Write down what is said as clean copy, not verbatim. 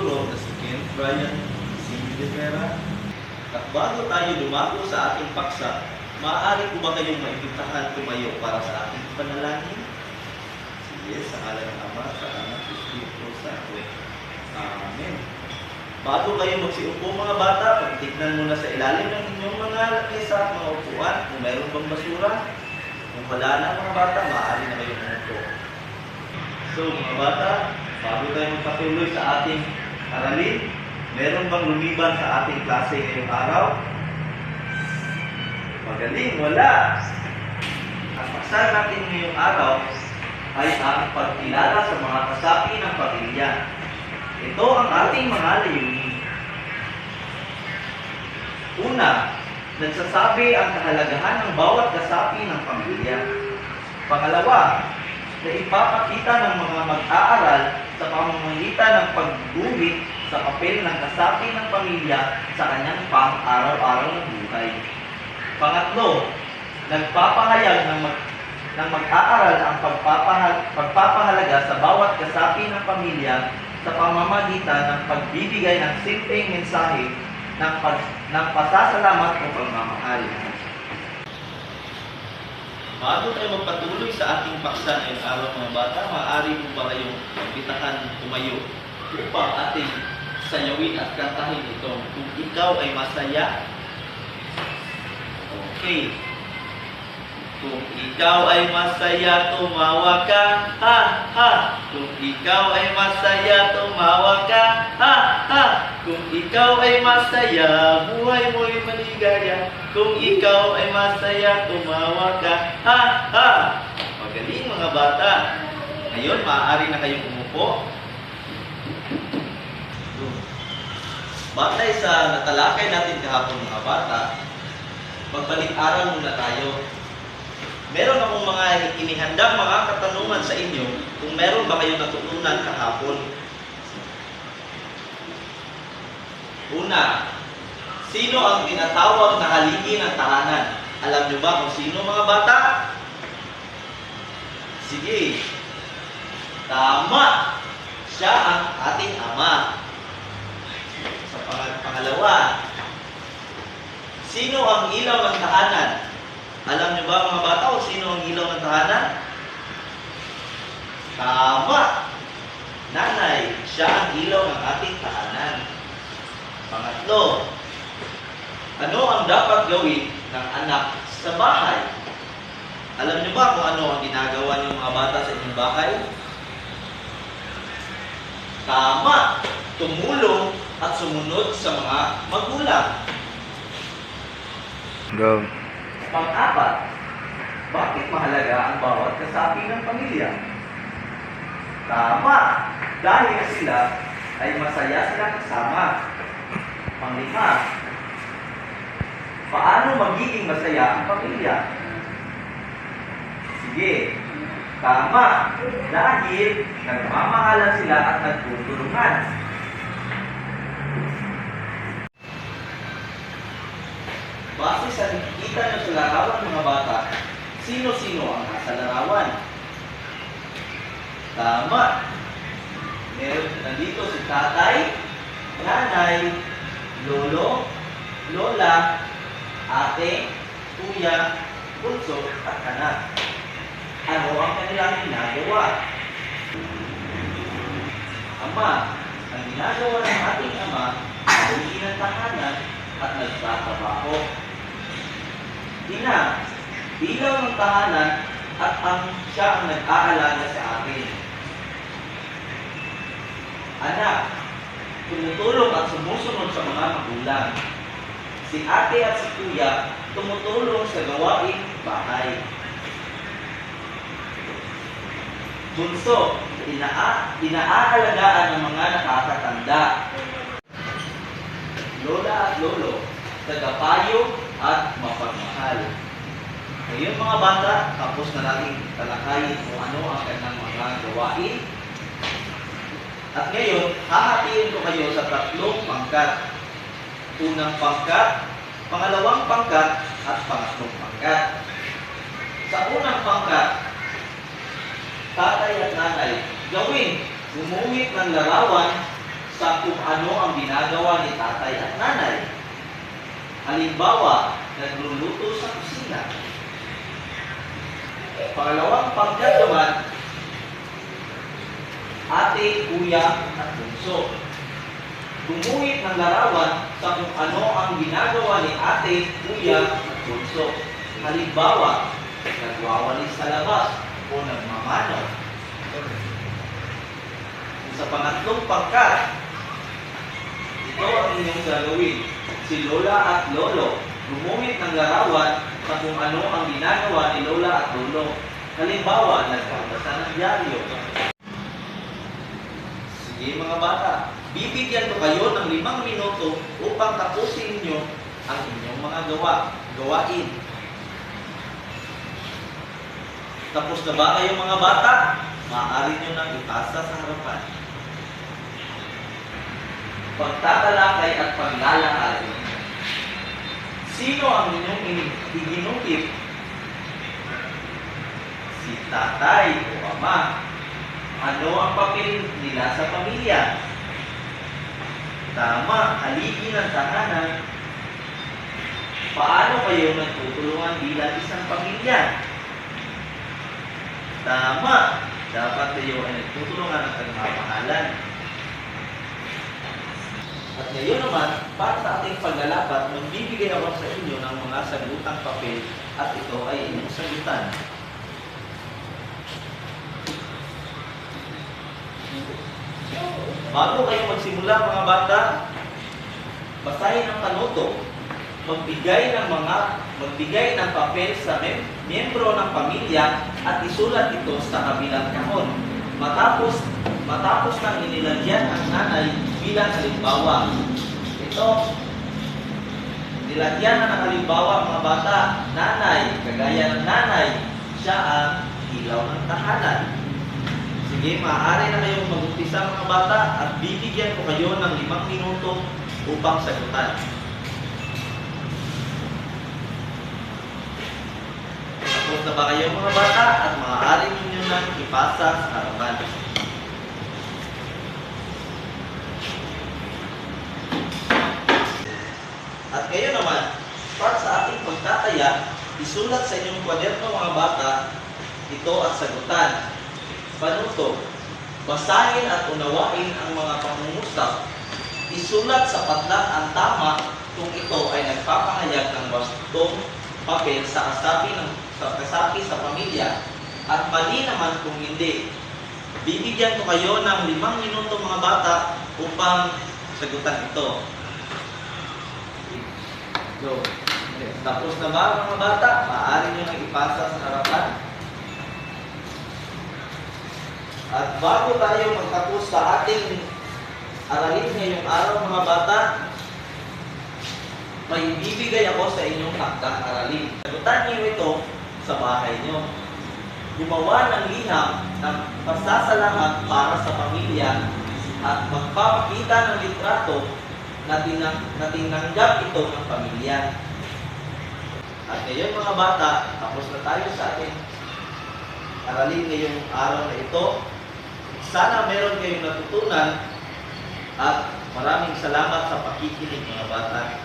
guro na si Ken Brian C. De Vera. At bago tayo dumako sa ating paksa, maaari ko ba kayong maimbitahan tumayo para sa ating panalangin? Sige, sa ngalan ng Ama, sa Anak, sa Espiritu Santo. Amen. Bago kayo magsiupo mga bata, pagtignan muna sa ilalim ng inyong mga lamesa at mga upuan kung mayroon bang basura. Kung wala na mga bata, maaari na kayong umupo. So mga bata, bago tayo magpatuloy sa ating aralin, meron bang lumiban sa ating klase ngayong araw? Magaling, wala. Ang paksa natin ngayong araw ay ang pagkilala sa mga kasapi ng pamilya. Ito ang ating mga layunin. Una, nagsasabi ang kahalagahan ng bawat kasapi ng pamilya. Pangalawa, na ipapakita ng mga mag-aaral sa pamamagitan ng pagguhit sa papel ng kasapi ng pamilya sa kanyang pang-araw-araw na buhay. Pangatlo, nagpapahayag ng mag-aaral ang pagpapahalaga sa bawat kasapi ng pamilya sa pamamagitan ng pagbibigay ng simpleng mensahe ng pasasalamat o pagmamahal. Bago tayo magpatuloy sa ating paksa ngayong araw mga bata, maaari mo ba kayong magbitahan tumayo upang ating sayawin at kantahin itong Kung Ikaw Ay Masaya. Okay. Kung ikaw ay masaya, tumawa ka, ha, ha. Kung ikaw ay masaya, tumawa ka, ha, ha. Kung ikaw ay masaya, buhay mo'y maligaya. Kung ikaw ay masaya, tumawa ka, ha, ha. Magaling mga bata. Ngayon, maaari na kayong umupo. Batay sa natalakay natin kahapon mga bata, magbalik-aral muna tayo. Meron akong mga inihandang mga katanungan sa inyo kung meron ba kayong natutunan kahapon. Una, sino ang tinatawag na haligi ng tahanan? Alam nyo ba kung sino mga bata? Sige. Tama. Siya ang ating ama. Sa pangalawa, sino ang ilaw ng tahanan? Alam niyo ba mga bata kung sino ang ilaw ng tahanan? Tama! Nanay, siya ang ilaw ng ating tahanan. Pangatlo, ano ang dapat gawin ng anak sa bahay? Alam niyo ba kung ano ang ginagawa niyo mga bata sa inyong bahay? Tama! Tumulong at sumunod sa mga magulang. Go. Pang-apat, bakit mahalaga ang bawat kasapi ng pamilya? Tama! Dahil sila ay masaya sila kasama. Pang-lima, paano magiging masaya ang pamilya? Sige, tama! Dahil nagmamahalan sila at nagtutulungan. Base sa nakikita nyo sa larawan mga bata, sino-sino ang nasa larawan? Tama! Meron nandito si tatay, nanay, lolo, lola, ate, kuya, bunso, at anak. Ano ang kanilang ginagawa? Ama, ang ginagawa ng ating ama ay ng tahanan at nagtatrabaho. Ina, ilaw ng tahanan at siya ang nag-aalaga sa atin. Anak, tumutulong at sumusunod sa mga magulang. Si ate at si kuya tumutulong sa gawaing bahay. Bunso, inaalagaan ng mga nakakatanda. Lola at lolo, tagapayo at mapagmahal. Ngayon mga bata, tapos na natin talakayin kung ano ang kanilang mga gawain. At ngayon, hahatiin ko kayo sa tatlong pangkat. Unang pangkat, pangalawang pangkat, at pangatlong pangkat. Sa unang pangkat, tatay at nanay, gawin, gumuhit ng larawan sa kung ano ang ginagawa ni tatay at nanay. Halimbawa, nagluluto sa kusina. Pangalawang pagkagaman, ate, kuya, at bunso. Gumuhit ng larawan sa kung ano ang ginagawa ni ate, kuya, at bunso. Halimbawa, nagwawalis sa labas o nagmamano. Sa pangatlong pangkat, ito ang inyong gagawin. Si lola at lolo, gumuhit ng larawan sa kung ano ang ginagawa ni lola at lolo. Halimbawa, nagbabasa ng dyaryo. Sige mga bata, bibigyan ko kayo ng 5 minuto upang tapusin niyo ang inyong mga gawain. Tapos na ba kayo mga bata? Maaari nyo nang ipasa sa harapan. Pagtatalakay at paglalakad. Sino ang inyong iginukit? Si tatay o ama. Ano ang papel nila sa pamilya? Tama, haligi ng tahanan. Paano kayo nagtutulungan bilang isang pamilya? Tama, dapat kayo ay nagtutulungan at nagmamahalan. At ngayon naman, para sa ating paglalapat, magbibigay ako sa inyo ng mga sagutang papel at ito ay inyong sagutan. Bago kayo magsimula mga bata, basahin ang panuto. Magbigay ng papel sa miyembro ng pamilya at isulat ito sa kabilang kahon. Matapos nang inilagyan ang nanay bilang halimbawa. Ito, nilagyan na ng halimbawa mga bata, nanay, kagaya ng nanay, siya ang ilaw ng tahanan. Sige, maaari na kayong mag-umpisa mga bata at bibigyan ko kayo ng 5 minuto upang sagutan. Tapos na ba kayo mga bata at maaari ninyo nang ipasa sa harapan. At kayo naman, para sa ating pagtataya, isulat sa inyong kwaderno mga bata, ito at sagutan. Panuto, basahin at unawain ang mga pangungusap. Isulat sa padlang ang tama kung ito ay nagpapahayag ng wastong papel sa kasapi sa pamilya at mali naman kung hindi. Bibigyan ko kayo ng 5 minuto mga bata upang sagutan ito. So, tapos na ba mga bata? Maaari nyo nang ipasa sa harapan. At bago tayo magtapos sa ating aralin ngayong araw mga bata, may ibibigay ako sa inyong takdang aralin. Sagutan niyo ito sa bahay niyo. Gumawa ng liham ng pasasalamat para sa pamilya at magpapakita ng litrato na tinanggap ito ng pamilya. At ngayon mga bata, tapos na tayo sa ating aralin ngayong araw na ito. Sana meron kayong natutunan at maraming salamat sa pakikinig mga bata.